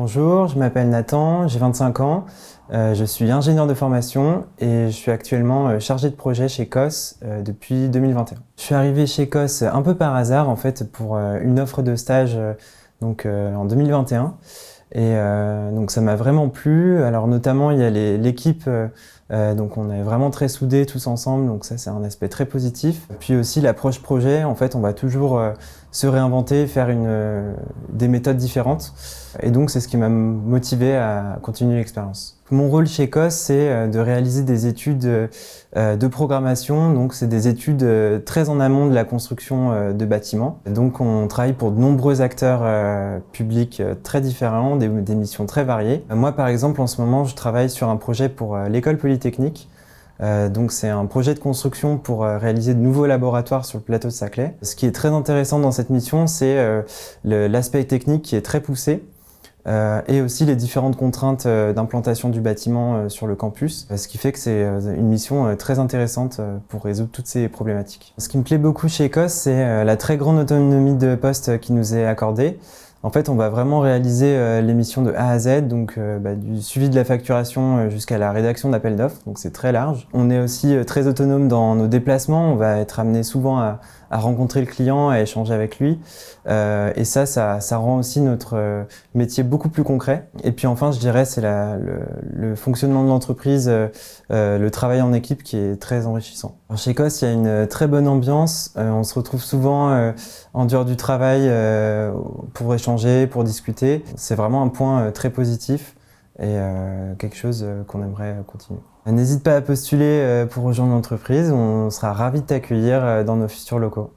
Bonjour, je m'appelle Nathan, j'ai 25 ans, je suis ingénieur de formation et je suis actuellement chargé de projet chez COS depuis 2021. Je suis arrivé chez COS un peu par hasard en fait pour une offre de stage en 2021 et donc ça m'a vraiment plu. Alors notamment il y a l'équipe, donc on est vraiment très soudés tous ensemble, donc ça c'est un aspect très positif. Puis aussi l'approche projet, en fait on va toujours se réinventer, faire des méthodes différentes. Et donc c'est ce qui m'a motivé à continuer l'expérience. Mon rôle chez COS, c'est de réaliser des études de programmation. Donc c'est des études très en amont de la construction de bâtiments. Donc on travaille pour de nombreux acteurs publics très différents, des missions très variées. Moi par exemple en ce moment je travaille sur un projet pour l'école polytechnique. Donc c'est un projet de construction pour réaliser de nouveaux laboratoires sur le plateau de Saclay. Ce qui est très intéressant dans cette mission, c'est l'aspect technique qui est très poussé. Et aussi les différentes contraintes d'implantation du bâtiment sur le campus, ce qui fait que c'est une mission très intéressante pour résoudre toutes ces problématiques. Ce qui me plaît beaucoup chez ECOS, c'est la très grande autonomie de poste qui nous est accordée. En fait, on va vraiment réaliser les missions de A à Z, donc du suivi de la facturation jusqu'à la rédaction d'appels d'offres, donc c'est très large. On est aussi très autonome dans nos déplacements, on va être amené souvent à rencontrer le client, à échanger avec lui, et ça rend aussi notre métier beaucoup plus concret. Et puis enfin, je dirais, c'est le fonctionnement de l'entreprise, le travail en équipe qui est très enrichissant. Alors, chez COS, il y a une très bonne ambiance, on se retrouve souvent en dehors du travail pour échanger, pour discuter. C'est vraiment un point très positif et quelque chose qu'on aimerait continuer. N'hésite pas à postuler pour rejoindre l'entreprise, on sera ravis de t'accueillir dans nos futurs locaux.